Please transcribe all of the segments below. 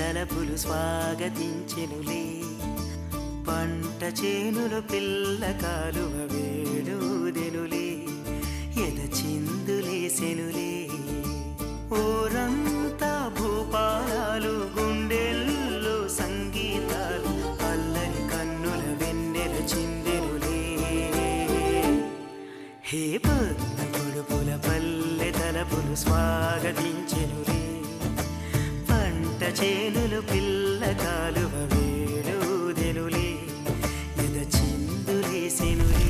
తలపులు స్వాగతించెనులే. పంట చేనులు పిల్ల కాలువ వేడుదెనులే, ఎద చిందులేసెనులే. ఊరంతా భూపాలాలు, గుండెల్లో సంగీతాలు, అల్లరి కన్నుల వెన్నెల చిందెనులే. హే పొద్దు పొడుపుల పల్లె తలపులు స్వాగతించెనులే. పంట చేనులు పిల్ల కాలువ వేడుదెనులే, ఎద చిందులేసెనులే.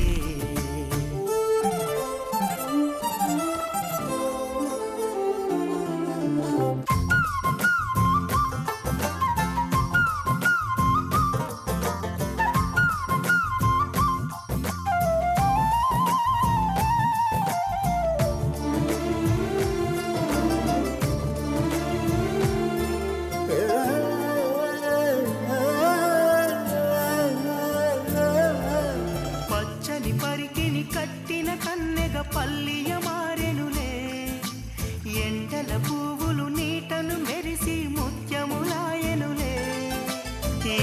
పరికిని కట్టిన కన్నెగ పల్లియ మారెనులే. ఎండల పువ్వులు నీటలు మెరిసి ముత్యములాయనులే.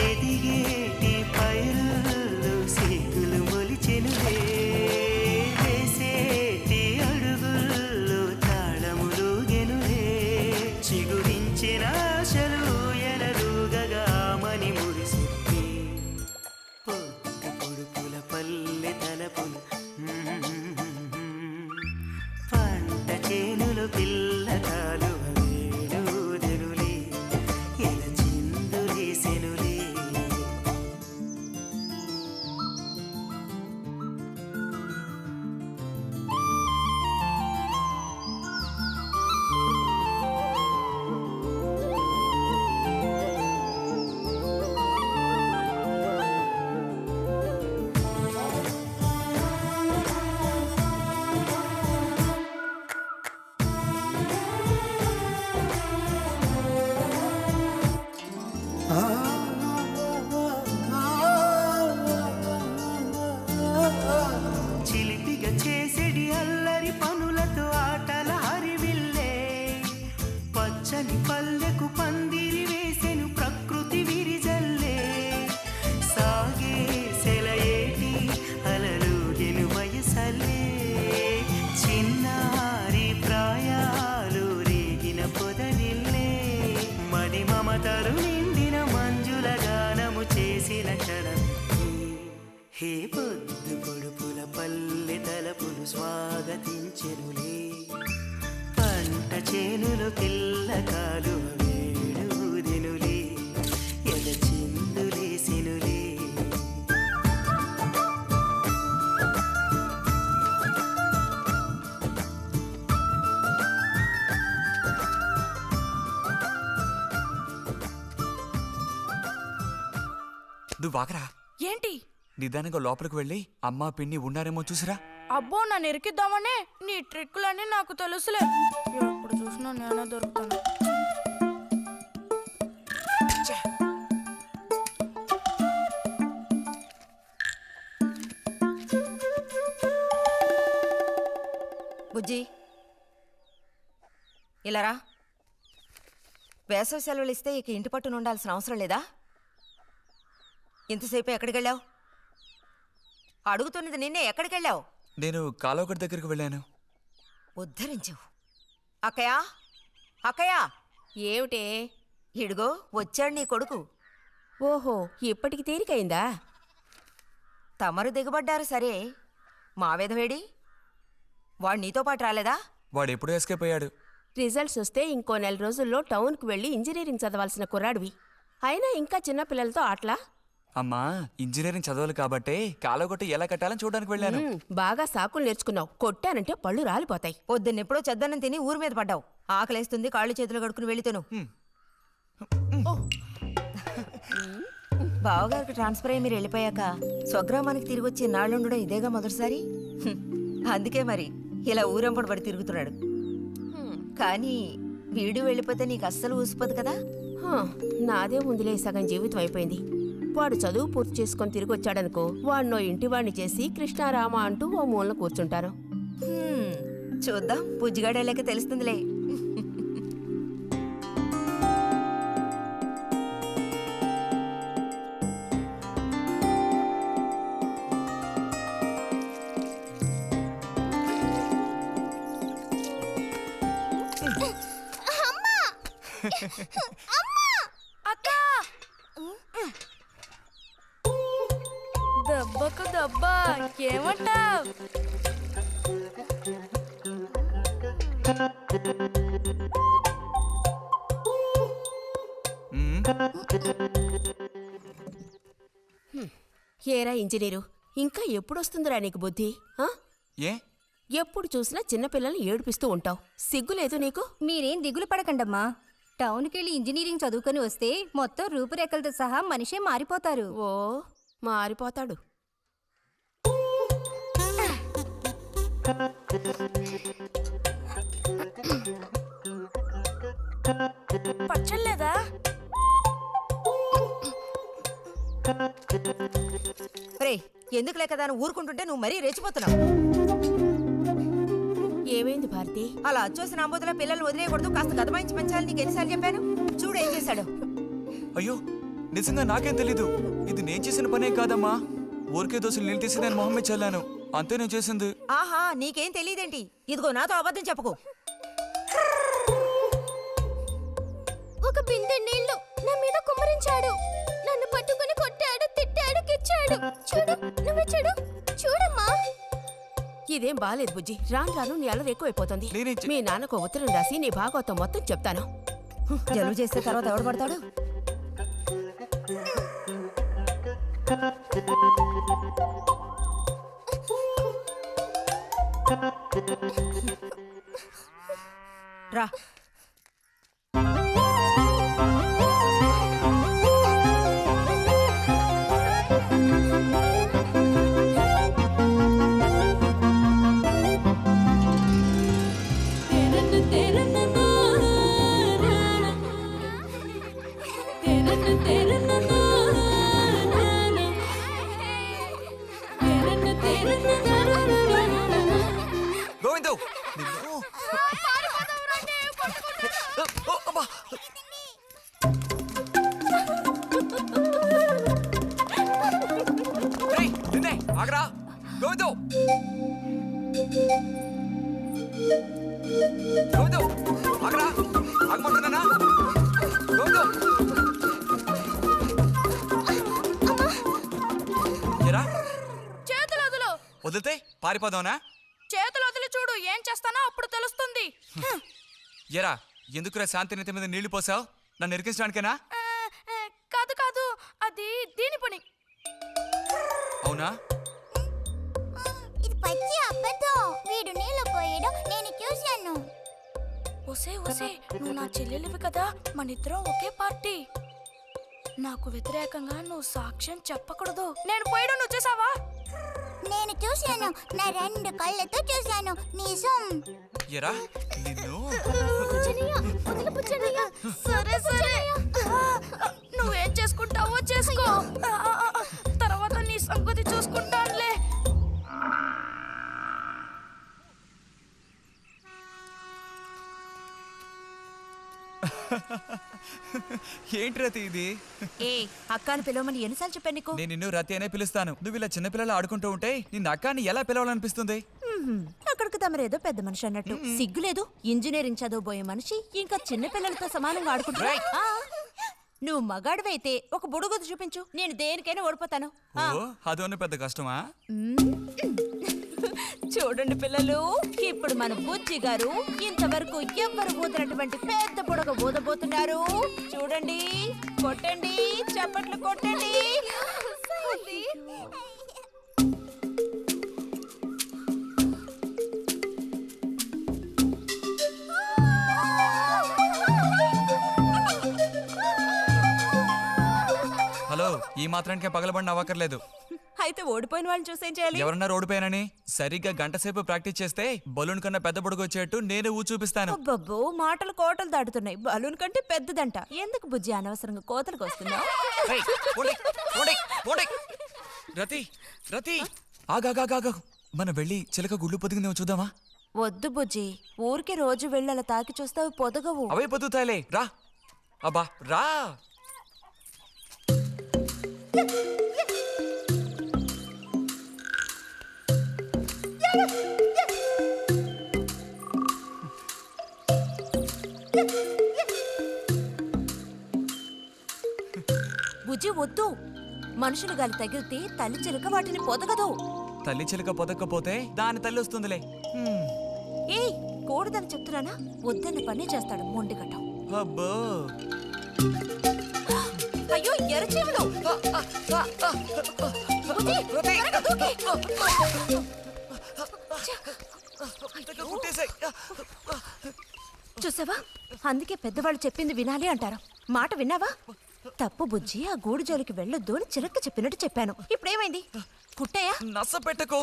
ఎదిగేటి పైరులు సిగ్గులు మొలిచెనులే. వేసేటి అడుగుల్లో తాళములుగెనులే. చిగురించిన ఆశలు ఎనరుగగామని మురిసిప్పి పొద్దు పొడుపుల పల్లె తలపులు పంట చేనులు పిల్ల కాలువ వేడుదెనులే, ఎద చిందులేసెనులే. చిలిపిగా చేసేడి అల్లరి పనులతో ఆటల హరివిల్లే. పచ్చని పల్లెకు పందిరి వేసెను ప్రకృతి విరిజల్లే. సాగే సెలయేటి అలలుగెను వయసల్లే. చిన్నారి ప్రాయాలు రేగిన పొదనిల్లే. మది మమతలు నిండిన మంజుల గానము చేసిన క్షణం. హే పొద్దు పొడుపుల పల్లె తలపులు స్వాగతించెనులే. పంట చేనులు పిల్ల కాలువ వేడుదెనులే, ఎద చిందులేసెనులే. నువ్వు వాగరా. ఏంటి? నిదానంగా లోపలికి వెళ్ళి అమ్మా పిన్ని ఉన్నారేమో చూసిరా. అబ్బో, నన్ను ఎరికిద్దామనే నీ ట్రిక్కులన్నీ నాకు తెలుసులే. ఎప్పుడు చూసినా నేనే దొరుకుతాను. బుజ్జి ఇలారా. వేసవి సెలవులు ఇస్తే ఇక ఇంటి పట్టున ఉండాల్సిన అవసరం లేదా? ఇంతసేపు ఎక్కడికి వెళ్ళావు? అడుగుతున్నది నిన్నే, ఎక్కడికి వెళ్ళావు? నేను కాలువగడ్డ దగ్గరికి వెళ్ళాను. ఉద్ధరించావు. అక్కయ్యా, అక్కయ్యా. ఏమిటే? ఇడుగో వచ్చాడు నీ కొడుకు. ఓహో, ఇప్పటికి తేలికైందా? తమరు దిగబడ్డారు సరే, మా విధవేడి వాడు నీతో పాటు రాలేదా? వాడు ఎప్పుడూ ఎస్కేప్ అయ్యాడు. రిజల్ట్స్ వస్తే ఇంకో 4 రోజుల్లో టౌన్కు వెళ్ళి ఇంజనీరింగ్ చదవాల్సిన కుర్రాడివి. అయినా ఇంకా చిన్నపిల్లలతో ఆటలా? అమ్మా, ఇంజనీరింగ్ చదవాలి కాబట్టే కాలువగట్ట ఎలా కట్టాలని చూడడానికి వెళ్ళాను. బాగా సాకులు నేర్చుకున్నావు. కొట్టానంటే పళ్ళు రాలిపోతాయి. పొద్దున్నెప్పుడో చెద్దన్నం తిని ఊరి మీద పడ్డావు. ఆకలేస్తుంది, కాళ్ళు చేతులు కడుక్కుని వెళితేను. బావగారికి ట్రాన్స్ఫర్ అయ్యి మీరు వెళ్ళిపోయాక స్వగ్రామానికి తిరిగి వచ్చి నాళ్ళుండడం ఇదేగా మొదటిసారి. అందుకే మరి ఇలా ఊరంపడి పడి తిరుగుతున్నాడు. కానీ వీడు వెళ్ళిపోతే నీకు అస్సలు ఊసిపోదు కదా. నాదే ముందులే సగం జీవితం అయిపోయింది. వాడు చదువు పూర్తి చేసుకొని తిరిగి వచ్చాడనుకో, వాడినో ఇంటివాణ్ణి చేసి కృష్ణారామ అంటూ ఓ మూలన కూర్చుంటాను. చూద్దాం, పుజ్జిగాడేళ్ళకి తెలుస్తుందిలే. అక్క దెబ్బకు దెబ్బ ఏమంటావ్? ఏరా ఇంజనీరు, ఇంకా ఎప్పుడొస్తుందిరా నీకు బుద్ధి? ఆ? ఏ ఎప్పుడు చూసినా చిన్నపిల్లల్ని ఏడిపిస్తూ ఉంటావు. సిగ్గులేదు నీకు? మీరేం దిగులు పడకండమ్మా. టౌన్కెళ్ళి ఇంజనీరింగ్ చదువుకొని వస్తే మొత్తం రూపురేఖలతో సహా మనిషే మారిపోతారు. ఓ మారిపోతాడు. పచ్చలేదా? రే ఎందుకు లేక దాన్ని ఊరుకుంటుంటే నువ్వు మరీ రెచ్చిపోతున్నావు. ఏమైంది భారతి? అలా అచ్చోసిన ఆంబోతుల పిల్లల్ని వదిలేయకూడదు, కాస్త గదమాయించి పెంచాలని నీకు ఎన్నిసార్లు చెప్పాను? చూడు ఏం చేశాడు. అయ్యో నిజంగా నాకేం తెలీదు. ఇది నేను చేసిన పనే కాదమ్మా. ఊరికే దోశలు నీళ్ళు తీసి నేను మొహమ్మే చల్లాను, అంతే నేను చేసింది. ఆహా నీకేం తెలియదేంటి? ఇదిగో నాతో అబద్ధం చెప్పకు. ఒక బిందె నీళ్లు నా మీద కుమ్మరించాడు. నన్ను పట్టుకుని కొట్టాడు, తిట్టాడు, కిచ్చాడు. చూడు నువ్వు చూడు, చూడమ్మా. ఇదేం బాలేదు బుజ్జి. రాను రాను నీ అల్లరి ఎక్కువైపోతుంది. మీ నాన్నకు ఉత్తరం రాసి నీ భాగవతం మొత్తం చెప్తాను. జలుబు చేస్తే తర్వాత ఎవడు పడతాడు? రా గోవిందు ఆగరా గోవిందు. గోవిందు ఆగరా, ఆగమంటున్నానా? గోవిందు ఏరా చేతులు వదులు. వదిలితే పారిపోదావునా? చేతులు వదిలి చూడు, ఏం చేస్తానో అప్పుడు తెలుస్తుంది. ఎరా ఎందుకురా శాంతి నెత్తి మీద నీళ్లు పోసావు? నన్ను ఇరికించడానికేనా? కాదు కాదు, అది దీని పని. అవునా? ఇది పచ్చి అబద్ధం. వీడు నీళ్ళు పోయడం నేను చూశాను. ఒసే ఒసే, నువ్వు నా చెల్లెలివి కదా, మనిద్దరం ఒకే పార్టీ. నాకు వ్యతిరేకంగా నువ్వు సాక్ష్యం చెప్పకూడదు. నేను పోయడం నువ్వు చేసావా? నేను చూశాను, నా 2 కళ్ళతో చూశాను. నిజం. ఎరా నిన్ను సరే సరే, నువ్వేం చేసుకుంటావో చేసుకో. తర్వాత నీ సంగతి చూసుకుంటానులే. ఏంటి రతి ఇది? ఏ అక్కాని పిలవమని ఎన్నిసార్లు చెప్పాను నీకు? నేను నిన్ను రతి అనే పిలుస్తాను. నువ్వు ఇలా చిన్నపిల్లలు ఆడుకుంటూ ఉంటే నిన్ను అక్కాని ఎలా పిలవాలనిపిస్తుంది? అక్కడికి తమరేదో పెద్ద మనిషి అన్నట్టు. సిగ్గులేదు? ఇంజనీరింగ్ చదవబోయే మనిషి ఇంకా చిన్న పిల్లలతో సమానంగా ఆడుకుంటా. నువ్వు మగాడివైతే ఒక బుడుగుద్దు చూపించు, నేను దేనికైనా ఓడిపోతాను. ఓ అదోనే పెద్ద కష్టమా? చూడండి పిల్లలు, ఇప్పుడు మన బుజ్జి గారు ఇంతవరకు ఎవ్వరు ఊదినటువంటి పెద్ద బుడగ ఊదబోతున్నారు. చూడండి, కొట్టండి, చప్పట్లు కొట్టండి. హలో, ఈ మాత్రానికే పగలబడిన అవ్వక్కర్లేదు. అయితే ఓడిపోయిన వాళ్ళని చూసేం చేయాలి? ఎవరన్నా ఓడిపోయానని సరిగ్గా గంట సేపు ప్రాక్టీస్ చేస్తే బలూన్ కన్నా పెద్ద బుడగ వచ్చేట్టు నేనే ఊ చూపిస్తాను. అబ్బబ్బో, మాటలు కోటలు దాటుతున్నాయి. బలూన్ కంటే పెద్దదంట. ఎందుకు బుజ్జి అనవసరంగా కోతలకు వస్తున్నావు? ఏయ్, పోండి, పోండి, పోండి. రతి రతి ఆగాగాగా, మనం వెళ్ళి చిలక గుళ్ళు పొదిగిందేమో చూద్దామా? వద్దు బుజ్జి, ఊరికి రోజు వెళ్ళి అలా తాకి చూస్తావు, పొదగవు. అవే పొద్దుతాయిలే, రా. అబ్బా రా. బుజ్జి వద్దు. మనుషులు గాలి తగిలితే తల్లి చిలుక వాటిని పొదగదు. తల్లి చిలుక పొదక్కపోతే దాని తల్లి వస్తుందిలే. ఏయ్, కూడదని చెప్తున్నానా? వద్దన్న పని చేస్తాడు మొండిగటం. అబ్బో, అయ్యో ఎర్రచీమలు! బుజ్జి, త్వరగా దూకి. కుట్టేసాయి. చూసావా, అందుకే పెద్దవాళ్ళు చెప్పింది వినాలి అంటారు. మాట విన్నావా? తప్పు బుజ్జి, ఆ గూడు జోలికి వెళ్ళొద్దు అని చిలక్క చెప్పినట్టు చెప్పాను. ఇప్పుడేమైంది? కుట్టాయా? నస పెట్టకో.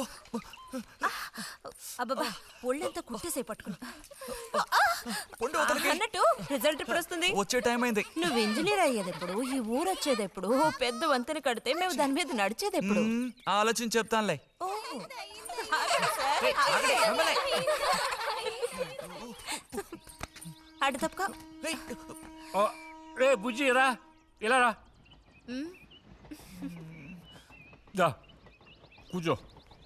అబ్బబ్బా, ఒళ్ళంతా కుట్టేసే పట్టుకున్నా. పొండు అవతలకి. అన్నట్టు రిజల్ట్ ఎప్పుడు వస్తుంది? వచ్చే టైం అయింది. నువ్వు ఇంజనీర్ అయ్యేదెప్పుడు? ఈ ఊరు వచ్చేదెప్పుడు? ఓ పెద్ద వంతెన కడితే మేము దాని మీద నడిచేదెప్పుడు? ఆలోచించి చెప్తానులే. ఓహో. అటు తప్పక. రే బుజ్జి రా, ఇలా రా. దా కూర్చో.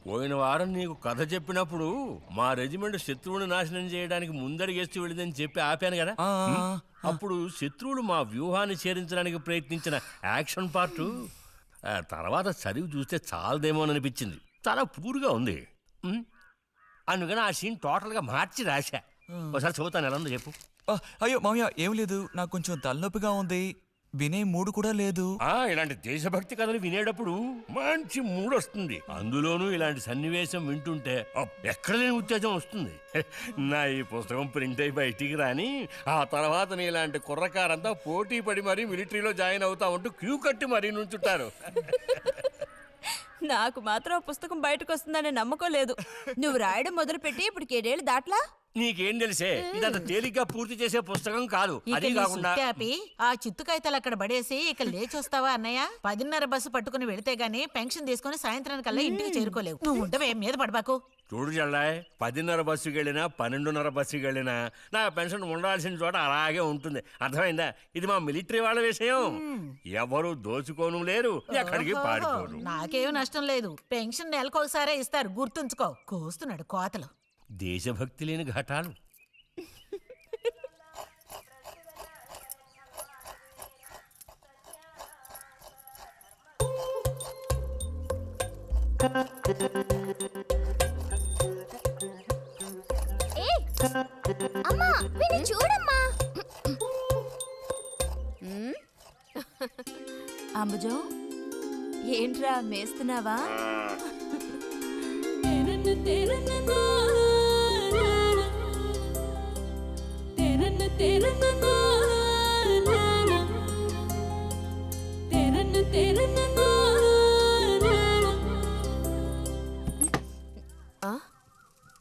పోయిన వారం నీకు కథ చెప్పినప్పుడు మా రెజిమెంట్ శత్రువుని నాశనం చేయడానికి ముందడిగేస్తూ వెళ్ళిందని చెప్పి ఆపాను కదా. అప్పుడు శత్రువులు మా వ్యూహాన్ని చేరించడానికి ప్రయత్నించిన యాక్షన్ పార్ట్ తర్వాత చదివి చూస్తే చాలదేమోననిపించింది. చాలా పూర్గా ఉంది. అందుకని ఆ సీన్ టోటల్గా మార్చి రాశా. ఒకసారి చదువుతాను, ఎలా ఉందో చెప్పు. అయ్యో మామయ్య, ఏం లేదు, నాకు కొంచెం తలనొప్పిగా ఉంది. వినే మూడు కూడా లేదు. ఇలాంటి దేశభక్తి కథలు వినేటప్పుడు మంచి మూడ్ వస్తుంది. అందులోనూ ఇలాంటి సన్నివేశం వింటుంటే ఎక్కడ లేని ఉత్తేజం వస్తుంది. నా ఈ పుస్తకం ప్రింట్ అయి బయటికి రాని ఆ తర్వాత నీ ఇలాంటి కుర్రకారంతా పోటీ పడి మరీ మిలిటరీలో జాయిన్ అవుతా ఉంటూ క్యూ కట్టి మరీ నుంచుంటారు. నాకు మాత్రం ఆ పుస్తకం బయటకు వస్తుందనే నమ్మకం లేదు. నువ్వు రాయడం మొదలుపెట్టి ఇప్పుడు 7 ఏళ్ళు దాట్లా. నీకేం తెలిసే, ఇదంత తేలిగ్గా పూర్తి చేసే పుస్తకం కాదు. అది కాకుండా ఆ చిత్తుకాయతలు అక్కడ పడేసి ఇక లేచొస్తావా అన్నయ్య? 10:30 బస్సు పట్టుకుని వెళితే గానీ పెన్షన్ తీసుకుని సాయంత్రానికల్లా ఇంటికి చేరుకోలేవు. నువ్వు ఉండవే, మీద పడబాకు. చూడు జల్లాయ్, 10:30 బస్సుకి వెళ్ళినా 12:30 బస్సుకి వెళ్ళినా నా పెన్షన్ ఉండాల్సిన చోట అలాగే ఉంటుంది. అర్థమైందా? ఇది మా మిలిటరీ వాళ్ళ విషయం. ఎవరు దోచుకోను లేరు, ఎక్కడికి పారిపోరు. నాకేం నష్టం లేదు. పెన్షన్ నెలకొకసారే ఇస్తారు, గుర్తుంచుకో. కోస్తున్నాడు కోతలు. దేశభక్తి లేని ఘటాలు. అమ్మా, వీడిని చూడమ్మా. అంబుజం, ఏంట్రా మేస్తున్నావా?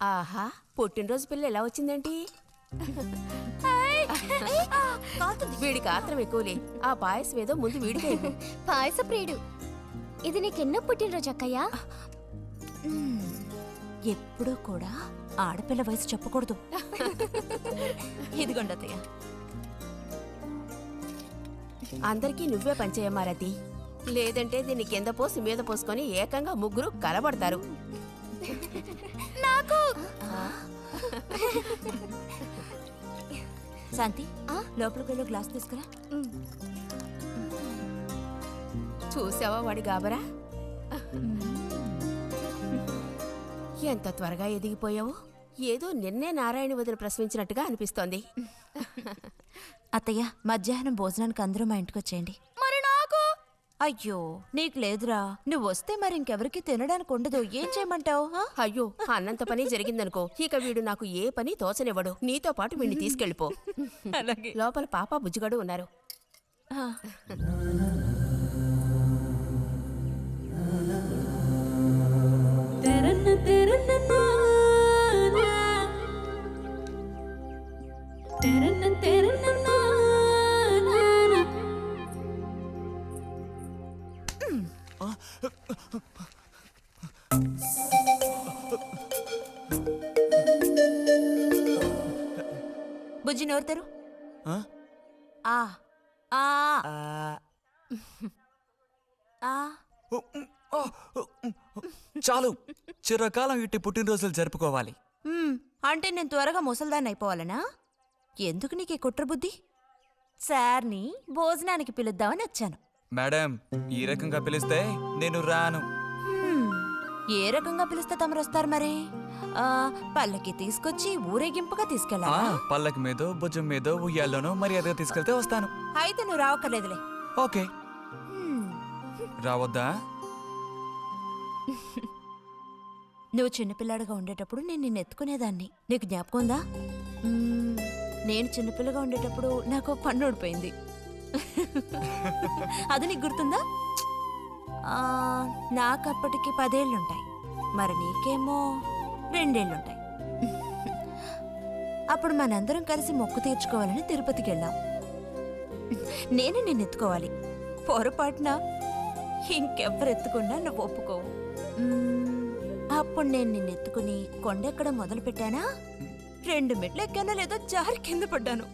ఆహా, పుట్టినరోజు పిల్ల ఎలా వచ్చిందేంటి? వీడికి ఆత్రం ఎక్కువలే. ఆ పాయసం ఏదో ముందు వీడికి అయిపో. పాయస ప్రియుడు. ఇది నీకెన్నో పుట్టినరోజు అక్కయ్యా? ఎప్పుడూ కూడా ఆడపిల్ల వయసు చెప్పకూడదు. ఇదిగోండి అత్తయ్య. అందరికీ నువ్వే పంచేయమారతి, లేదంటే దీన్ని కింద పోసి మీద పోసుకొని ఏకంగా ముగ్గురు కలబడతారు. నాకు శాంతి, లోపలికి వెళ్ళి గ్లాస్ తీసుకురా. చూసావా వాడి గాబరా? ఎంత త్వరగా ఎదిగిపోయావు. ఏదో నిన్నే నారాయణ వదిన ప్రసవించినట్టుగా అనిపిస్తోంది. అత్తయ్య, మధ్యాహ్నం భోజనానికి అందరూ మా ఇంటికి వచ్చేయండి. మరి నాకు? అయ్యో, నీకు లేదురా. నువ్వు వస్తే మరి ఇంకెవరికి తినడానికి ఉండదు. ఏం చేయమంటావు? అయ్యో, అన్నంత పని జరిగిందనుకో, ఇక వీడు నాకు ఏ పని తోచనివ్వడు. నీతో పాటు వీడిని తీసుకెళ్ళిపో. అలాగే. లోపల పాప బుజ్జిగడు ఉన్నారు. బుజ్జి నోరుతారు. చాలు, చిరకాలం ఇట్టి పుట్టినరోజులు జరుపుకోవాలి. అంటే నేను త్వరగా ముసల్దాన్ని అయిపోవాలనా? ఎందుకు నీకు కుట్ర బుద్ధి? సార్ని భోజనానికి పిలుద్దామని వచ్చాను. మేడం ఈ రకంగా పిలిస్తే నేను రాను. ఏ రకంగా పిలిస్తే తమరు వస్తారు మరి? పల్లకి తీసుకొచ్చి ఊరేగింపుగా తీసుకెళ్ళా? పల్లకి మీదో భుజం మీదో ఉయ్యాల్లోనో మర్యాదగా తీసుకెళ్తే వస్తాను. అయితే నువ్వు రావక్కర్లేదులే. ఓకే. రావద్దా? నువ్వు చిన్నపిల్లాడిగా ఉండేటప్పుడు నేను నిన్ను ఎత్తుకునేదాన్ని. నీకు జ్ఞాపకం ఉందా? నేను చిన్నపిల్లగా ఉండేటప్పుడు నాకు పన్ను ఊడిపోయింది. అది నీకు గుర్తుందా? నాకు అప్పటికి 10 ఏళ్ళుంటాయి. మరి నీకేమో 2 ఏళ్ళుంటాయి. అప్పుడు మనందరం కలిసి మొక్కు తీర్చుకోవాలని తిరుపతికి వెళ్ళాం. నేను నిన్ను ఎత్తుకోవాలి. పొరపాటున ఇంకెవ్వరు ఎత్తుకున్నా నువ్వు ఒప్పుకోవు. అప్పుడు నేను నిన్ను ఎత్తుకుని కొండెక్కడం మొదలు పెట్టానా, 2 మెట్లు ఎక్కానో లేదో జారి కింద పడ్డాను.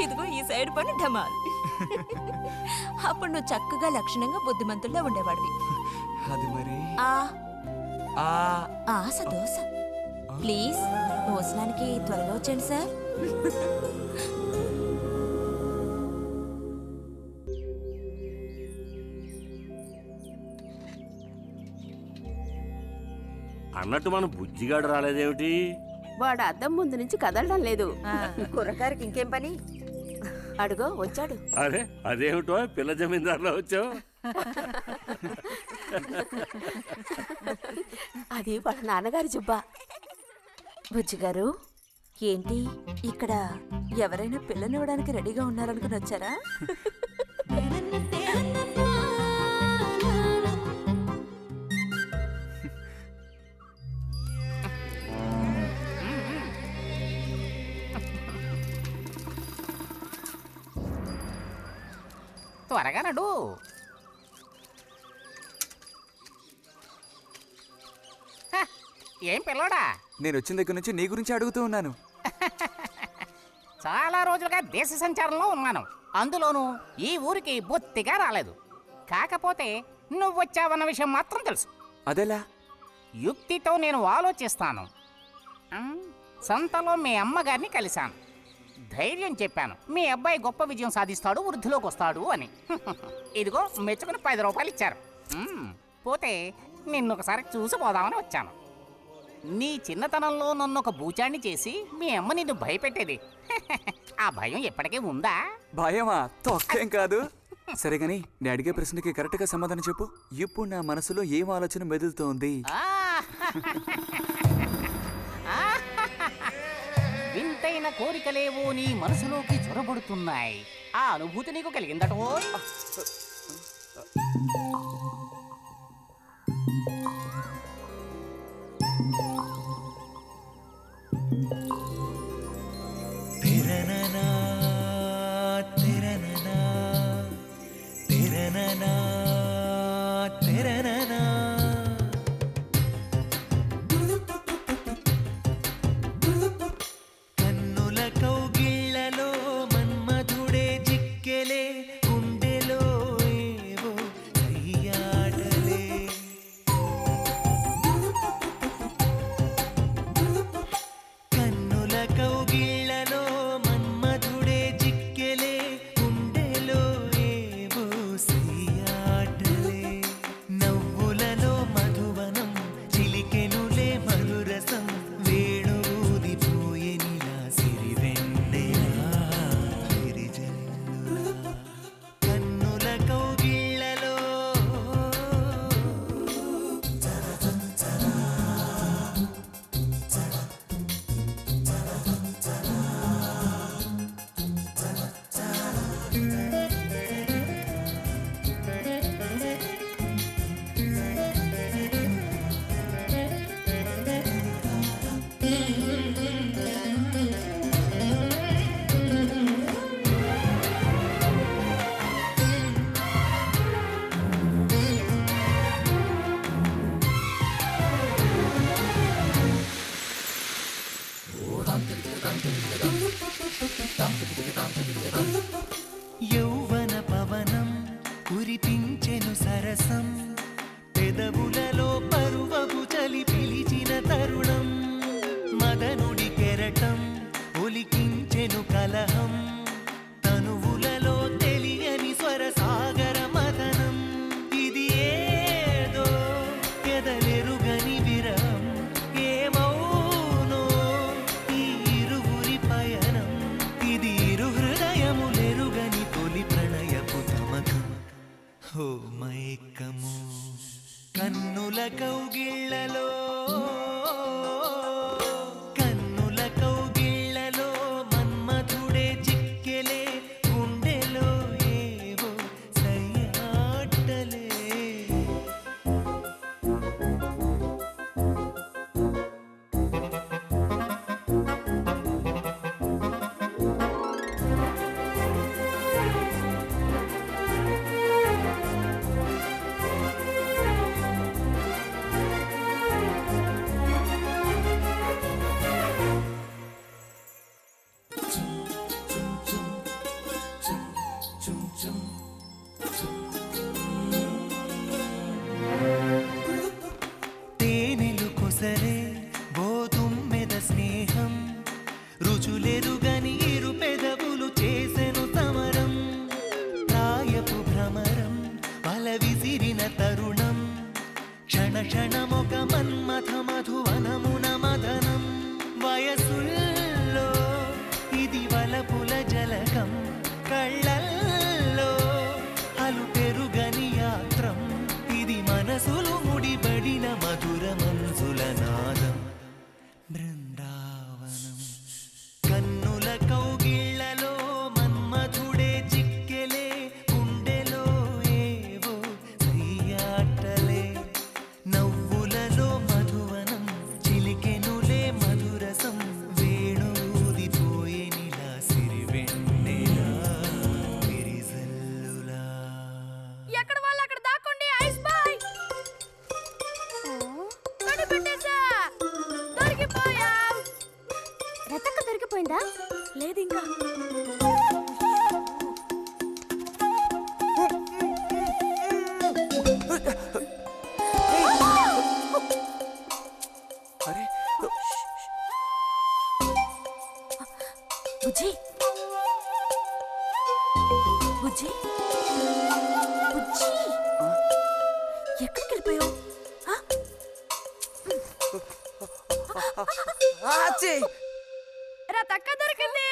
ఇదిగో ఈ సైడ్ పని ఢమాల్. అప్పుడు నువ్వు చక్కగా లక్షణంగా బుద్ధిమంతుల్లో ఉండేవాడివి. అది మరి ఆశ దోశ. ప్లీజ్ భోజనానికి త్వరగా వచ్చండి సార్. అన్నట్టు మన బుజ్జిగాడు రాలేదేమిటి? వాడు అద్దం ముందు నుంచి కదలడం లేదు. కుర్రకారికి ఇంకేం పని? అడుగో వచ్చాడు. అరే అదేమిటో పిల్ల జమీందారులో వచ్చావు. అది వాళ్ళ నాన్నగారి జుబ్బా. బుజ్జిగారు ఏంటి ఇక్కడ ఎవరైనా పిల్లనివ్వడానికి రెడీగా ఉన్నారనుకుని వచ్చారా? త్వరగా నడు. ఏం పిల్లోడా, నేను వచ్చిన దగ్గర నుంచి నీ గురించి అడుగుతూ ఉన్నాను. చాలా రోజులుగా దేశ సంచారంలో ఉన్నాను. అందులోనూ ఈ ఊరికి బొత్తిగా రాలేదు. కాకపోతే నువ్వు వచ్చావన్న విషయం మాత్రం తెలుసు. అదెలా? యుక్తితో నేను ఆలోచిస్తాను. సంతలో మీ అమ్మగారిని కలిశాను. ధైర్యం చెప్పాను, మీ అబ్బాయి గొప్ప విజయం సాధిస్తాడు, వృద్ధిలోకి వస్తాడు అని. ఇదిగో మెచ్చుకుని 10 రూపాయలు ఇచ్చారు. పోతే నిన్నొకసారి చూసి పోదామని వచ్చాను. నీ చిన్నతనంలో నన్ను ఒక బూచాన్ని చేసి మీ అమ్మ నిన్ను భయపెట్టేది. ఆ భయం ఎప్పటికీ ఉందా? భయమా? తొక్కేం కాదు. సరే గాని నేను అడిగే ప్రశ్నకి కరెక్ట్ గా సమాధానం చెప్పు. ఇప్పుడు నా మనసులో ఏం ఆలోచన మెదులుతోంది? వింతైన కోరికలేవో నీ మనసులోకి చొరబడుతున్నాయి. ఆ అనుభూతి నీకు కలిగిందటో? తిరననా తిరననా తిరననా తిరననా కన్నుల కౌగిళ్లలో మన్మధుడే జిక్కెలే, గుండెలో ఏవో సయ్యాటలే. కన్నుల కౌగిళ్లలో మన్మధుడే జిక్కెలే, గుండెలో ఏవో సయ్యాటలే. నవ్వులలో మధువనం చిలికెనులే మధురసం, వేణువుదిపోయెనిలా సిరివెన్నెలా విరిజల్లులా. కన్నుల కౌగిళ్లలో యౌవన పవనం కురిపించెను సరసం, పెదవులలో పరువపు చలి పిలిచిన తరుణం. మదనుడి కెరటం ఒలికించెను కలహం, తనువులలో తెలియని స్వర సాగరం. కౌగిళ్ళలో కన్నుల కౌగిళ్ళలో మన్మధుడే చిక్కెలే గుండెలో ఏవో సయ్యాటలే తేనెలు కొసరే బోతుమ్మెద స్నేహం రుచులెరుగని ఇరు పెదవులు చేసెను సమరం ప్రాయపు భ్రమరం వల విసిరిన తరుణం క్షణ క్షణమొక మన్మథ మధువనమున మదనం వయసుల్లో ఇది వలపుల జలకం కళ్ళల్లో అలు పెరుగని యాత్రం ఇది మనసులు ముడిబడిన మధుర మంజుల నాదం బృందావనం కన్నుల కౌగిళ్ళలో మన్మధుడే చిక్కెలే గుండెలో ఏవో సయ్యాటలే నవ్వులలో మధువనం చిలికెనులే మధురసం వేణుదిపోయేనిలా సిరివెన్నెలా విరిజల్లులా ఎక్కడ వాళ్ళు అక్కడ దాక్కోండి ఐస్ బాయ్ కనిపెట్టేశా దొరికిపోయా రతక్క దొరికిపోయిందా? లేదు ఇంకా అరే బుజ్జి బుజ్జి బుజ్జి ఎక్కడికి వెళ్ళిపోయావు రా తక్క దొరికింది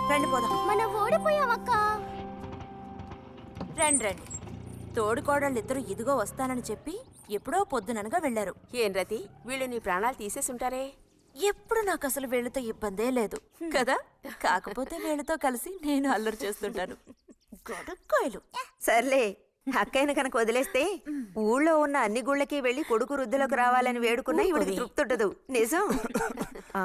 రండి పోదాం. మనం ఓడిపోయామక్క. రండి రండి. తోడుకోడళ్ళు ఇద్దరు ఇదిగో వస్తానని చెప్పి ఎప్పుడో పొద్దుననగా వెళ్ళారు. ఏం రతి వీళ్ళు నీ ప్రాణాలు తీసేసి ఉంటారే. ఎప్పుడు నాకు అసలు వీళ్ళతో ఇబ్బందే లేదు కదా. కాకపోతే వీళ్ళతో కలిసి నేను అల్లరి చేస్తుంటాను. గొడక్కాయలు. సర్లే, అక్కయ్యను కనుక వదిలేస్తే ఊళ్ళో ఉన్న అన్ని గుళ్ళకి వెళ్ళి కొడుకు వృద్ధిలోకి రావాలని వేడుకున్నా ఇవిడికి తృప్తి ఉండదు. నిజం. ఆ?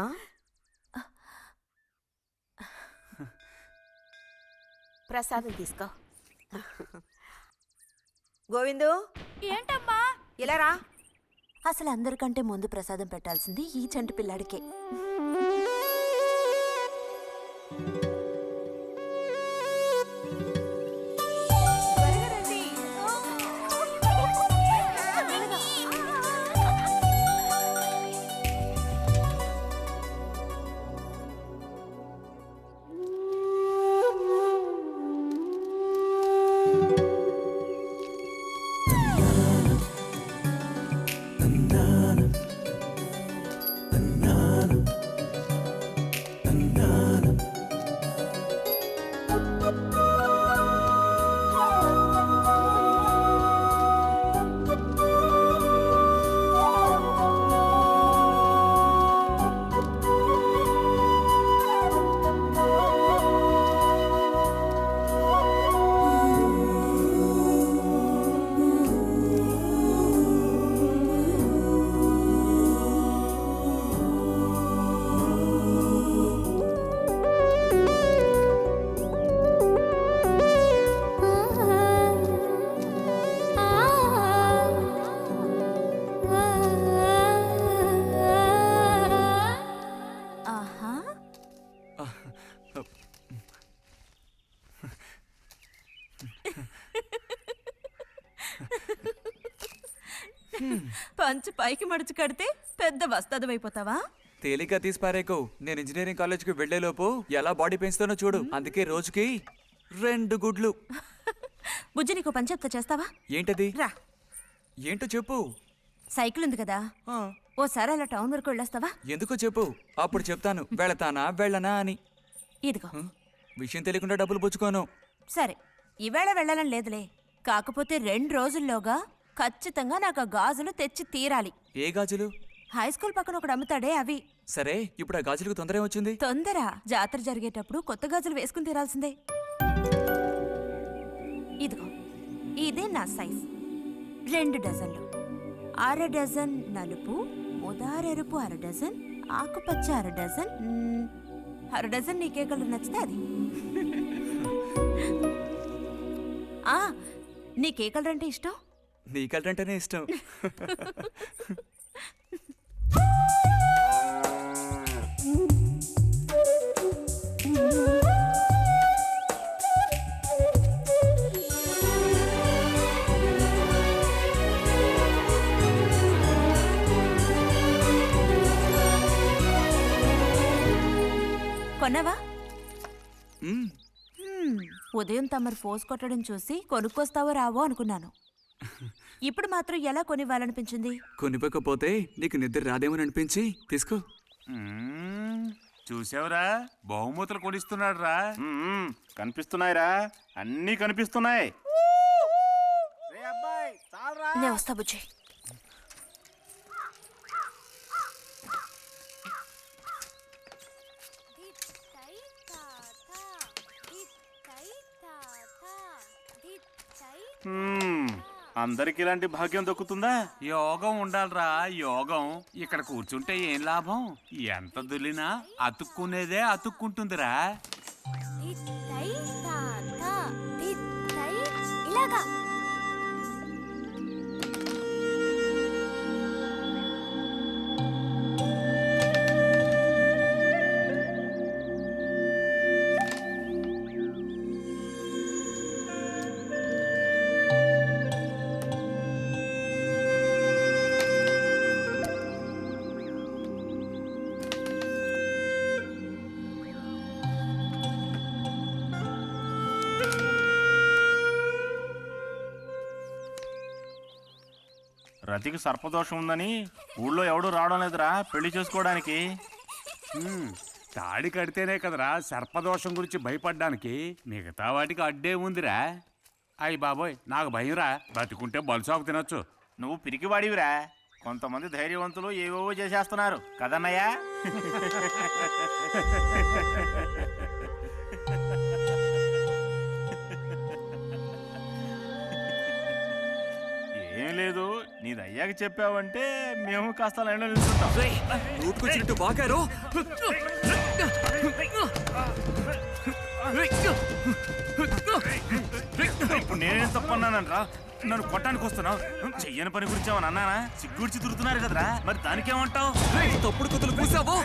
ప్రసాదం తీసుకో. గోవిందు, ఏంటమ్మా ఇలా రా. అసలు అందరికంటే ముందు ప్రసాదం పెట్టాల్సింది ఈ చంటి పిల్లాడికే. పంచు పైకి మడుచు కడితే పెద్ద వస్తాదమైపోతావా? తేలిక తీసి పారేకో. నేను ఇంజనీరింగ్ కాలేజ్కి వెళ్లేలోపు ఎలా బాడీ పెంచుతానో చూడు. అందుకే రోజుకి 2 గుడ్లు. బుజ్జి, నీకు పని చెప్తా, చేస్తావా? ఏంటది? రా. ఏంటో చెప్పు. సైకిల్ ఉంది కదా, ఓసారి అలా టౌన్ వరకు వెళ్ళొస్తావా? ఎందుకో చెప్పు, అప్పుడు చెప్తాను వెళతానా వెళ్ళనా అని. ఇదిగో. విషయం తెలియకుండా డబ్బులు పుచ్చుకోను. సరే, ఈవేళ వెళ్ళాలని లేదులే. కాకపోతే 2 రోజుల్లోగా ఖచ్చితంగా నాకు ఆ గాజులు తెచ్చి తీరాలి. ఏ గాజులు? హై స్కూల్ పక్కన ఒకడు అమ్ముతాడే అవి. సరే, ఇప్పుడు ఆ గాజులకు తొందర ఏమొచ్చింది? తొందర జాతర జరిగేటప్పుడు కొత్త గాజులు వేసుకుని తీరాల్సిందే. ఇదిగో ఇదే నా సైజ్. 2 డజన్లు. 1/2 డజన్ నలుపు, ఉదారెరుపు 1/2 డజన్, ఆకుపచ్చ 1/2 డజన్. 1/2 డజన్ నీకే కలర్ నచ్చితే అది. నీకే కలర్ అంటే ఇష్టం? నీ కలర్ అంటేనే ఇష్టం. కొన్నావా? ఉదయం తమరు ఫోర్స్ కొట్టడం చూసి కొనుక్కొస్తావో రావో అనుకున్నాను. ఇప్పుడు మాత్రం ఎలా కొనివ్వాలనిపించింది? కొనివ్వకపోతే నీకు నిద్ర రాదేమని అనిపించి తీసుకో. చూసావురా, బహుమతులు కొనిస్తున్నాడు రా. కనిపిస్తున్నాయిరా, అన్నీ కనిపిస్తున్నాయి. నేను వస్తా బుజ్జి. అందరికి ఇలాంటి భాగ్యం దక్కుతుందా? యోగం ఉండాలిరా, యోగం. ఇక్కడ కూర్చుంటే ఏం లాభం? ఎంత దులినా అతుక్కునేదే అతుక్కుంటుందిరా. ఇలాగా రతికి సర్పదోషం ఉందని ఊళ్ళో ఎవడూ రావడం లేదురా పెళ్లి చేసుకోవడానికి. తాడి కడితేనే కదరా సర్పదోషం గురించి భయపడ్డానికి. మిగతా వాటికి అడ్డే ఉందిరా. అయ్యి బాబోయ్, నాకు భయంరా. బతికుంటే బలుసాకు తినొచ్చు. నువ్వు పిరికివాడివిరా. కొంతమంది ధైర్యవంతులు ఏవేవో చేసేస్తున్నారు కదన్నయ్యా. ఏం లేదు, నీది అయ్యాక చెప్పావంటే మేము కాస్త లైన్లో నిలుచుంటాం. నోటుకొచ్చినట్టు బాగారు. ఇప్పుడు నేనేం తప్పన్నానరా? నన్ను కొట్టడానికి వస్తున్నావు. చెయ్యని పని గురించి ఏమన్నా అన్నానా? సిగ్గుడిచి తిరుగుతున్నారు కదరా, మరి దానికేమంటావు? తప్పుడు కుతులు కూసావో.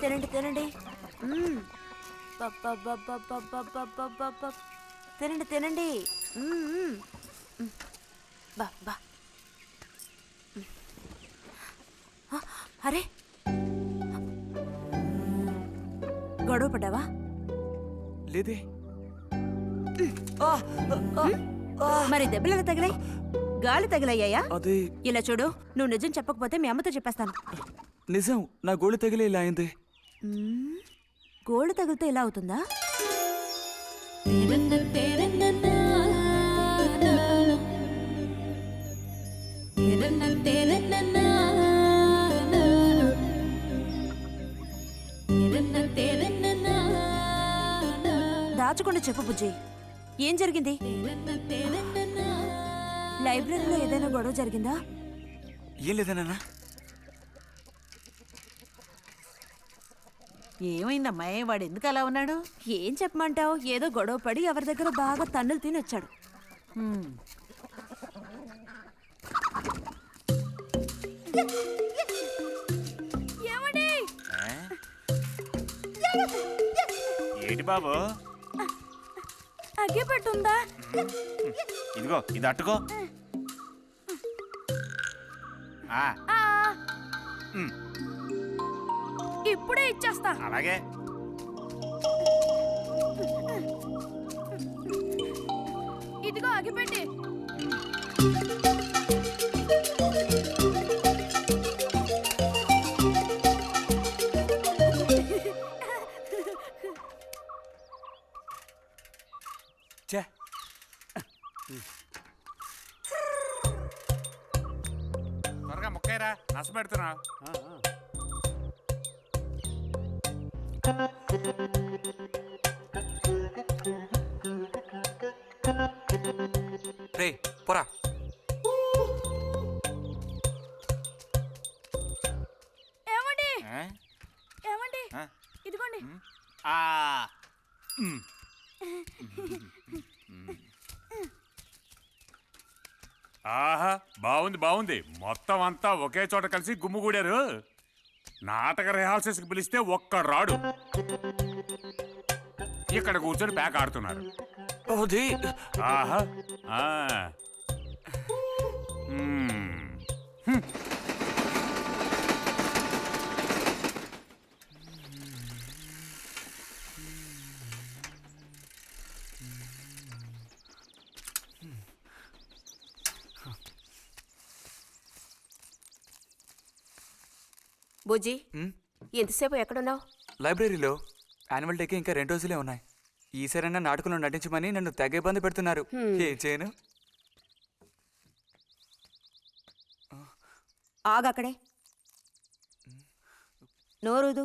తినండి తినండి. తినండి తినండి. బా అరే, గొడవ పడ్డావా? లేదే. మరి దెబ్బలు ఎలా తగిలాయి? గాలి తగిలయ్యాయా? అదే. ఇలా చూడు, నువ్వు నిజం చెప్పకపోతే మీ అమ్మతో చెప్పేస్తాను. నిజం, నా గోళ్ళు తగిలే ఇలా అయింది. గోళ్ళు తగిలితే ఇలా అవుతుందా? తెరన్న దాచకుండా చెప్పు బుజ్జి. ఏం జరిగింది? లైబ్రరీలో ఏదైనా గొడవ జరిగిందా? ఏం లేదన్నా. ఏమైందమ్మా? వాడు ఎందుకు అలా ఉన్నాడు? ఏం చెప్పమంటావు? ఏదో గొడవ పడి ఎవరి దగ్గర బాగా తన్నులు తిని వచ్చాడు. ఏంటి బాబు? అగ్గిపెట్టుందా? ఇదిగో ఇది అట్టుకో. ఇప్పుడే ఇచ్చేస్తా. అలాగే. ఇదిగో అగ్గిపెట్టి. త్వరగా ముక్కైరా, నస పెడుతున్నా. రే పోరా. ఏమండి? ఏమండి? ఇదిగోండి. ఆహా, బాగుంది బాగుంది. మొత్తం అంతా ఒకే చోట కలిసి గుమ్ముగూడారు. నాటక రిహార్సల్స్కి పిలిస్తే ఒక్కడు రాడు. ఇక్కడ కూర్చొని ప్యాక్ ఆడుతున్నారు. ఆహా. బుజ్జి, ఎంతసేపు ఎక్కడున్నావు? లైబ్రరీలో. యాన్యువల్ డేకి ఇంకా 2 రోజులే ఉన్నాయి. ఈసారైనా నాటకంలో నటించమని నన్ను తెగ ఇబ్బంది పెడుతున్నారు. ఏం చేయను? ఆగక్కడే. నోరుదు.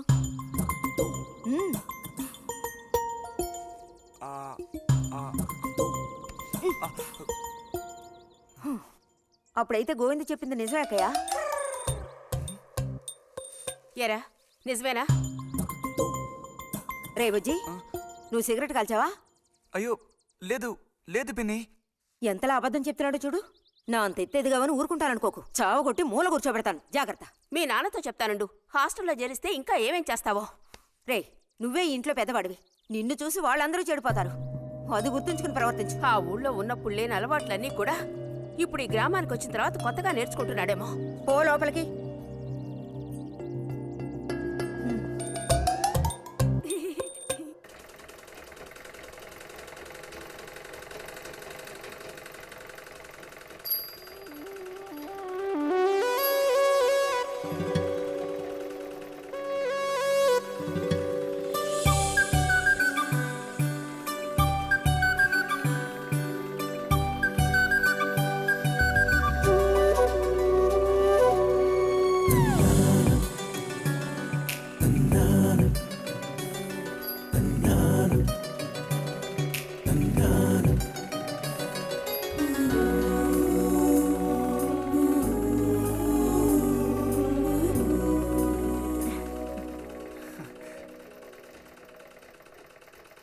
అప్పుడైతే గోవింద చెప్పింది నిజమే అక్కయ్యా? ఎరా నిజమేనా? రే బుజ్జి, నువ్వు సిగరెట్ కాల్చావా? అయ్యో లేదు లేదు పిన్ని. ఎంతలా అబద్ధం చెప్తున్నాడో చూడు. నా అంత ఎత్తేదిగావని ఊరుకుంటాననుకోకు. చావగొట్టి మూల కూర్చోబెడతాను. జాగ్రత్త. మీ నాన్నతో చెప్తానుండు. హాస్టల్లో చేరిస్తే ఇంకా ఏమేం చేస్తావో. రే, నువ్వే ఇంట్లో పెద్దవాడివి. నిన్ను చూసి వాళ్ళందరూ చెడిపోతారు. అది గుర్తుంచుకుని ప్రవర్తించు. ఆ ఊళ్ళో ఉన్నప్పుడు లేని అలవాట్లన్నీ కూడా ఇప్పుడు ఈ గ్రామానికి వచ్చిన తర్వాత కొత్తగా నేర్చుకుంటున్నాడేమో. పో లోపలికి.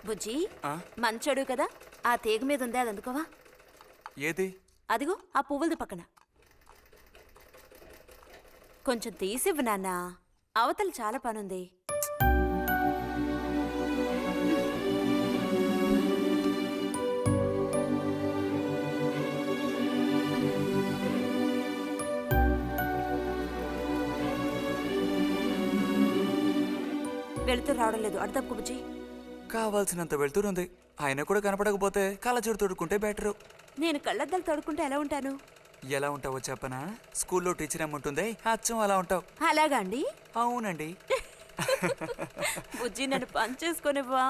బుజ్జి, మంచోడు కదా, ఆ తీగ మీద ఉంది, అది అందుకోవా? ఏది? అదిగో ఆ పువ్వులది పక్కన. కొంచెం తీసివ్వు నాన్న, అవతల చాలా పనుంది. వెళుతూ రావడం లేదు, అర్థపు బుజ్జి. కావాల్సినంత వెళ్తురుంది. ఆయన కూడా కనపడకపోతే కళ్ళజోడు తొడుక్కుంటే బెటరు. నేను కళ్ళద్దాలు తొడుక్కుంటే ఎలా ఉంటాను? ఎలా ఉంటావో చెప్పనా? స్కూల్లో టీచర్ ఏముంటుంది, అచ్చం అలా ఉంటావు. అలాగా అండి? అవునండి. బుజ్జి, నన్ను పని చేసుకొనివ్వా?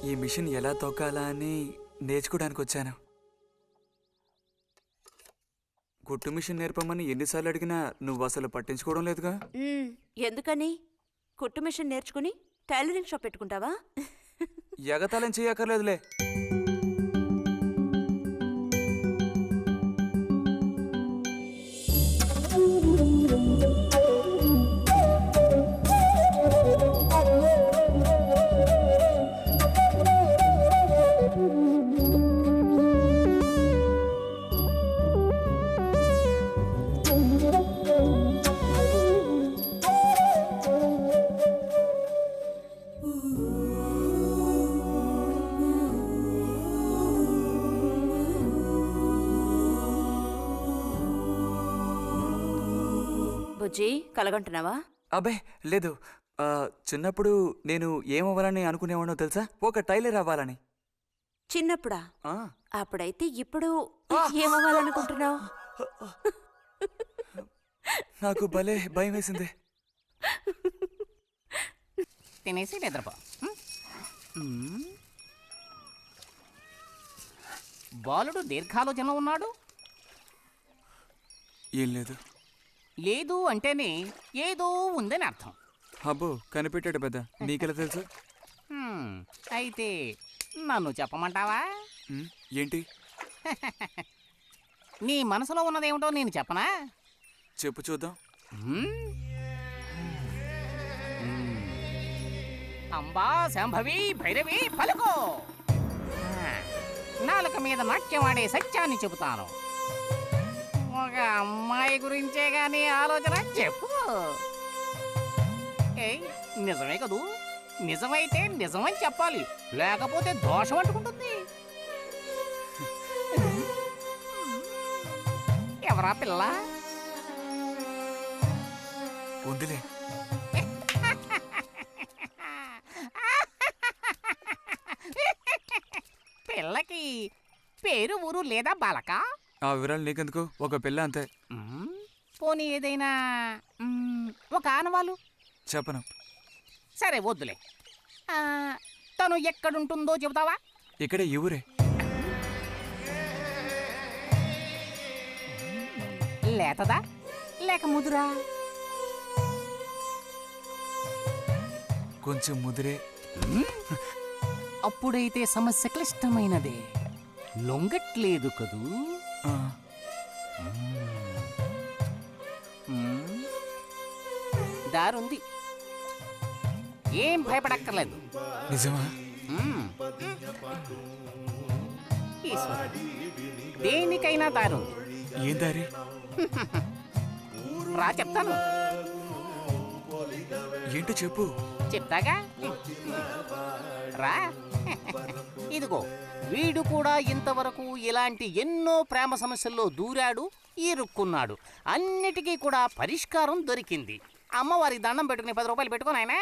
ఈ మిషన్ ఎలా తొక్కాలా అని నేర్చుకోవడానికి వచ్చాను. కుట్టు మిషన్ నేర్పమని ఎన్నిసార్లు అడిగినా నువ్వు అసలు పట్టించుకోవడం లేదుగా. ఎందుకని? కుట్టు మిషన్ నేర్చుకుని టైలరింగ్ షాప్ పెట్టుకుంటావా? ఎగతాళం చేయక్కర్లేదులే. బుజ్జి కలగంటున్నావా? అబ్బే లేదు. చిన్నప్పుడు నేను ఏమవ్వాలని అనుకునేవాడో తెలుసా? ఒక టైలర్ అవ్వాలని. చిన్నప్పుడా? అప్పుడైతే ఇప్పుడు ఏమవ్వాలనుకుంటున్నావు? నాకు భలే భయం వేసింది. తినేసి నిద్రపో. బాలుడు దీర్ఘాలోచనలో ఉన్నాడు. ఏం లేదు. లేదు అంటేనే ఏదో ఉందని అర్థం. అబ్బో కనిపెట్టాడు పెద్ద. నీకెలా తెలుసు? అయితే నన్ను చెప్పమంటావా? ఏంటి? నీ మనసులో ఉన్నదేమిటో నేను చెప్పనా? చెప్పు చూద్దాం. అంబా శాంభవి భైరవి పలుకో. నాలుక మీద నాట్యమాడే సత్యాన్ని చెబుతాను. ఒక అమ్మాయి గురించే గాని ఆలోచన చెప్పు. నిజమే కదూ? నిజమైతే నిజమని చెప్పాలి, లేకపోతే దోషం అంటుకుంటుంది. ఎవరా పిల్ల? ఉందిలే. పిల్లకి పేరు ఊరు లేదా బాలక? ఆ వివరాలు నీకెందుకు? ఒక పిల్ల అంతే. పోనీ ఏదైనా ఒక ఆనవాలు చెప్పను. సరే వద్దులే. తను ఎక్కడుంటుందో చెబుతావా? ఇక్కడే ఈ ఊరే. లేతదా లేక ముదురా? కొంచెం ముదిరే. అప్పుడైతే సమస్య క్లిష్టమైనదే. లొంగట్లేదు కదూ? దారుంది, ఏం భయపడక్కర్లేదు. నిజమా? దేనికైనా దారు. ఏం దారి? రా చెప్తాను. ఏంటో చెప్పు. చెప్తాగా రా. ఇదిగో వీడు కూడా ఇంతవరకు ఇలాంటి ఎన్నో ప్రేమ సమస్యల్లో దూరాడు, ఇరుక్కున్నాడు. అన్నిటికీ కూడా పరిష్కారం దొరికింది. అమ్మవారికి దండం పెట్టుకుని 10 రూపాయలు పెట్టుకోను ఆయన.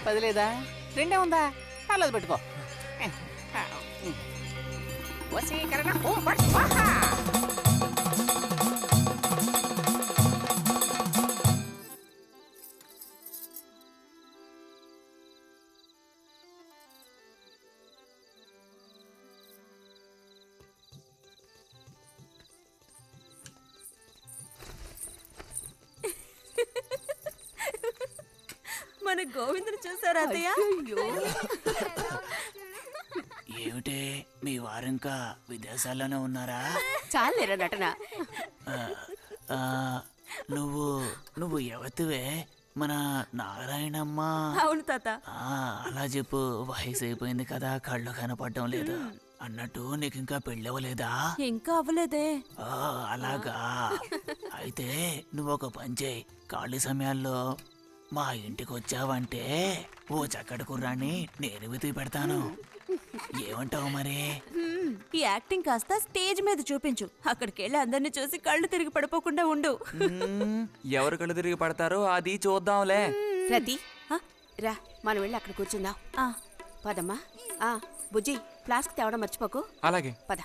10 లేదా? 2 ఉందా? పర్లేదు పెట్టుకో. వశీకరణ ఓం ఫట్ స్వాహ. మన గోవిందుని చూసారా అత్తయ్య? ఏమిటే మీ వారింకా విదేశాల్లోనే ఉన్నారా? చాలేరా నటన. నువ్వు ఎవతివే? మన నారాయణమ్మ? అవును తాత. అలా చెప్పు. వయసు అయిపోయింది కదా, కళ్ళు కనపడడం లేదు. అన్నట్టు నీకు ఇంకా పెళ్ళవలేదా? ఇంకా అవ్వలేదే. అలాగా. అయితే నువ్వు ఒక పని చేయి. ఖాళీ సమయాల్లో మా ఇంటికి వచ్చావంటే ఓ చక్కటి కుర్రాన్ని నేను వెతికి పెడతాను. ఏమంటావు మరి? ఈ యాక్టింగ్ కాస్త స్టేజ్ మీద చూపించు. అక్కడికి వెళ్ళి అందరిని చూసి కళ్ళు తిరిగి పడిపోకుండా ఉండు. ఎవరు కళ్ళు తిరిగి పడతారో అది చూద్దాంలే. రతి రా, మనం వెళ్ళి అక్కడ కూర్చుందాం. పదమ్మా. బుజ్జి ఫ్లాస్క్ తేవడం మర్చిపోకు. అలాగే. పద.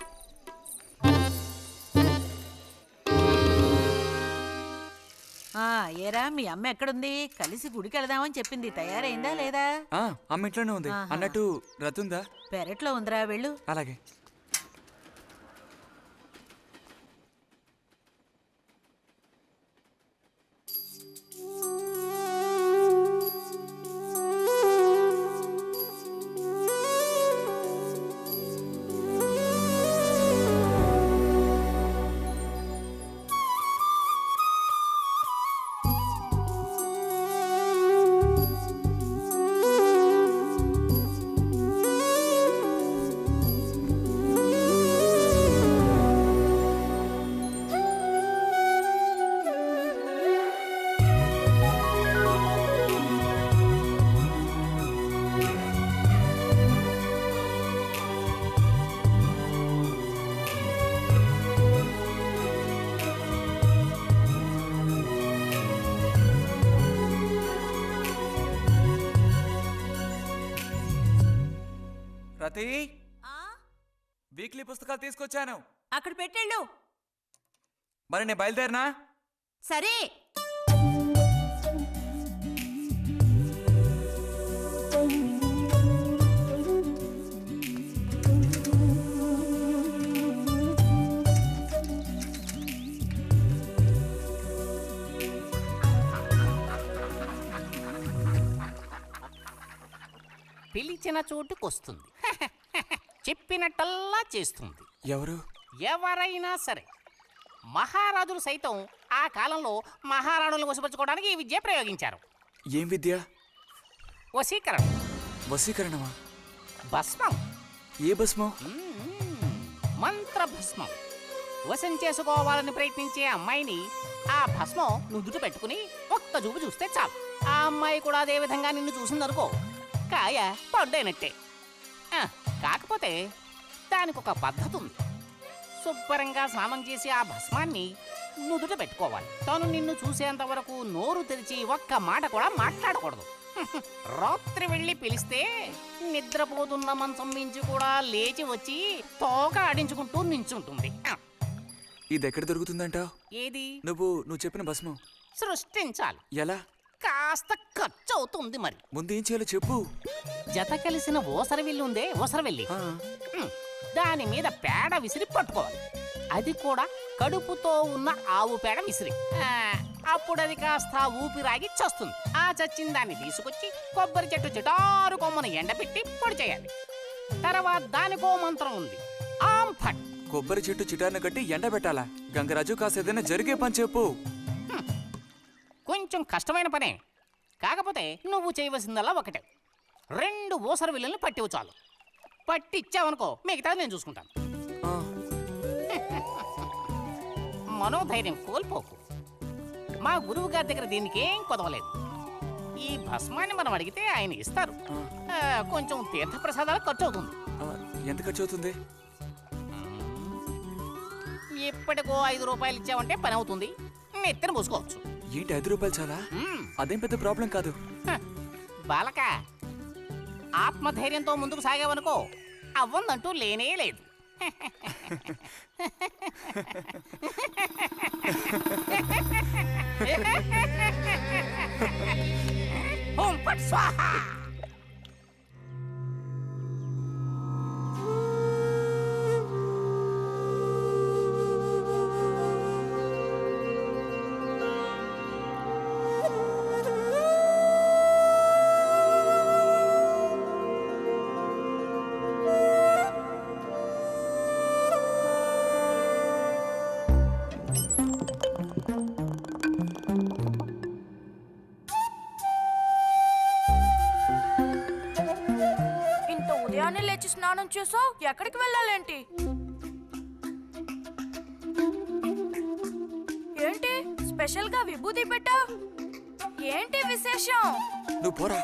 ఏరా మీ అమ్మ ఎక్కడుంది? కలిసి గుడికి వెళదామని చెప్పింది. తయారైందా లేదా? అమ్మ ఇంట్లోనే ఉంది. అన్నట్టు రతుందా? పెరట్లో ఉందిరా, వెళ్ళు. అలాగే. రతి, వీక్లీ పుస్తకాలు తీసుకొచ్చాను. అక్కడ పెట్టేళ్ళు. మరి నేను బయలుదేరినా? సరే. పిలిచిన చోటుకొస్తుంది. చెప్పినట్టల్లా చేస్తుంది. ఎవరు? ఎవరైనా సరే. మహారాజులు సైతం ఆ కాలంలో మహారాణులను వశపరచుకోవడానికి ఈ విద్య ప్రయోగించారు. ఏం విద్య? వశీకరణ. వశీకరణమా? భస్మం. ఏ భస్మం? మంత్ర భస్మం. వశం చేసుకోవాలని ప్రయత్నించే అమ్మాయిని ఆ భస్మం నుదుట పెట్టుకుని ఒక్క చూపు చూస్తే చాలు. ఆ అమ్మాయి కూడా అదే విధంగా నిన్ను చూసిందనుకో, కాయ పడ్డైనట్టే. కాకపోతే దానికి ఒక పద్ధతి ఉంది. శుభ్రంగా స్నానం చేసి ఆ భస్మాన్ని నుదుట పెట్టుకోవాలి. తను నిన్ను చూసేంత వరకు నోరు తెరిచి ఒక్క మాట కూడా మాట్లాడకూడదు. రాత్రి వెళ్ళి పిలిస్తే నిద్రపోతున్న మంచం మించి కూడా లేచి వచ్చి తోక ఆడించుకుంటూ నించుంటుంది. ఇది ఎక్కడ దొరుకుతుందంటావు? ఏది? నువ్వు చెప్పిన భస్మం సృష్టించాలి. ఎలా? కాస్త ఖర్చు అవుతుంది. మరి ముందు ఏం చేయాలో చెప్పు. జత కలిసిన ఓసరవెల్లి ఉందే, ఓసరవెల్లి, దాని మీద పేడ విసిరి పట్టుకోవాలి. అది కూడా కడుపుతో ఉన్న ఆవు పేడ విసిరి. అప్పుడు అది కాస్త ఊపిరాగి చస్తుంది. ఆ చచ్చిన దాన్ని తీసుకొచ్చి కొబ్బరి చెట్టు చిటారు కొమ్మను ఎండబెట్టి పొడి చేయాలి. తర్వాత దానికో మంత్రం ఉంది, ఆం ఫట్. కొబ్బరి చెట్టు చిటార్ను కట్టి ఎండబెట్టాలా? గంగరాజు కాసేదైనా జరిగే పని చెప్పు. కొంచెం కష్టమైన పనే. కాకపోతే నువ్వు చేయవలసిందల్లా ఒకటే, 2 ఊసర విల్లుల్ని పట్టివు చాలు. పట్టిచ్చావనుకో, మిగతా నేను చూసుకుంటాను. మనోధైర్యం కోల్పోకు. మా గురువు గారి దగ్గర దీనికేం కొదవలేదు. ఈ భస్మాన్ని మనం అడిగితే ఆయన ఇస్తారు. కొంచెం తీర్థ ప్రసాదాలు ఖర్చు అవుతుంది. ఎంత ఖర్చు అవుతుంది? ఎప్పటికో 5 రూపాయలు ఇచ్చావంటే పని అవుతుంది. నెత్తిన పోసుకోవచ్చు. ఏంటి 5 రూపాయలు చాలా? అదేం పెద్ద ప్రాబ్లం కాదు. బాలక, ఆత్మధైర్యంతో ముందుకు సాగావనుకో, అవ్వందంటూ లేనే లేదు. ఓం ఫట్ స్వాహ. లేచి స్నానం చేసావు, ఎక్కడికి వెళ్ళాలేంటి? ఏంటి స్పెషల్ గా విభూతి పెట్టావు? ఏంటి విశేషం? నువ్వు పోరా.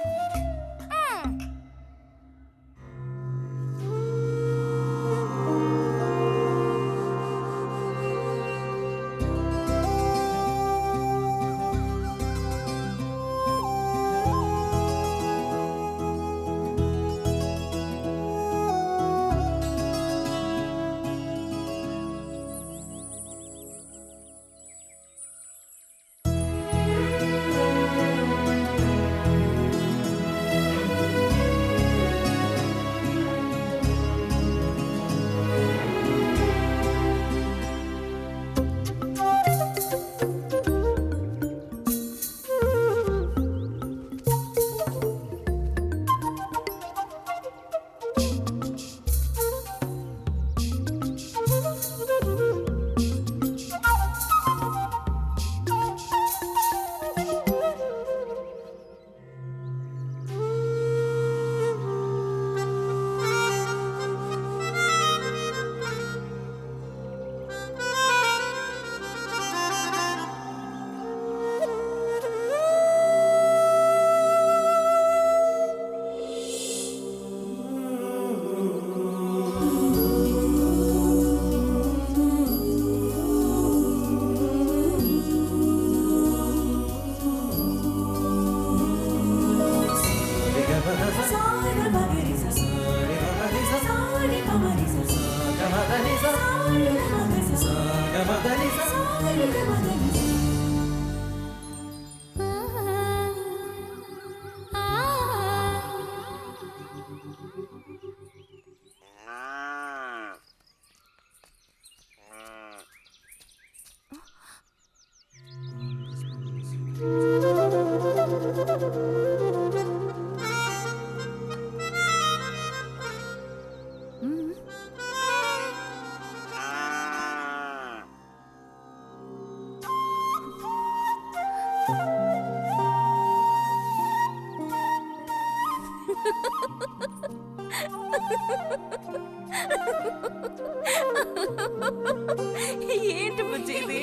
ఏంటి బుజ్జి ఇది?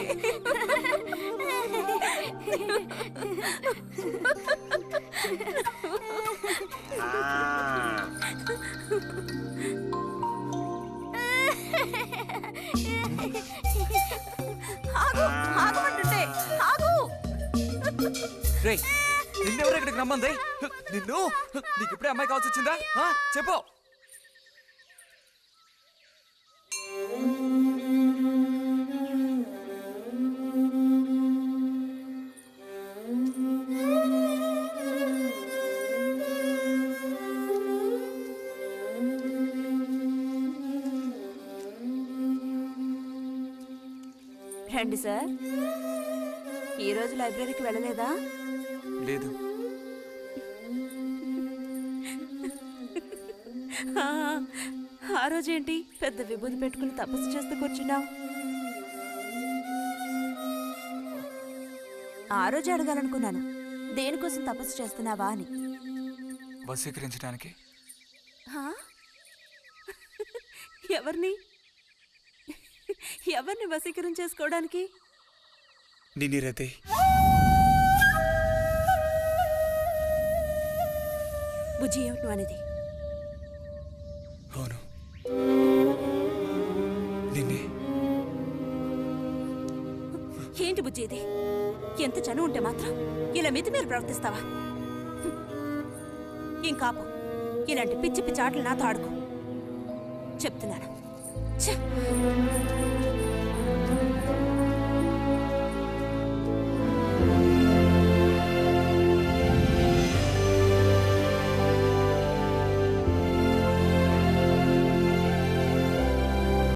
ఆగమంటుంటే ఆగు. రేయ్ నిన్నెవరు ఇక్కడికి రమ్మంది? నిన్ను నీకు ఇప్పుడే అమ్మాయి కావాల్సి వచ్చిందా? చెప్పు. రండి సార్. ఈరోజు లైబ్రరీకి వెళ్ళలేదా? లేదు. ఆ రోజేంటి పెద్ద విభూతి పెట్టుకుని తపస్సు చేస్తూ కూర్చున్నావు? ఆ రోజు అడగాలనుకున్నాను, దేనికోసం తపస్సు చేస్తున్నావా అని. వశీకరించడానికి. ఎవరిని ఎవరిని వశీకరణ చేసుకోవడానికి? నిన్ను రతే. బుజ్జి ఏమిటి అనేది? అవును నిన్నే. ఏంటి బుజ్జి ఇది? ఎంత చనువు ఉంటే మాత్రం ఇలా మితిమీరి ప్రవర్తిస్తావా? ఇంకాపు ఇలాంటి పిచ్చి పిచ్చి ఆటలు నాతో ఆడుకో చెప్తున్నాను. ఛ!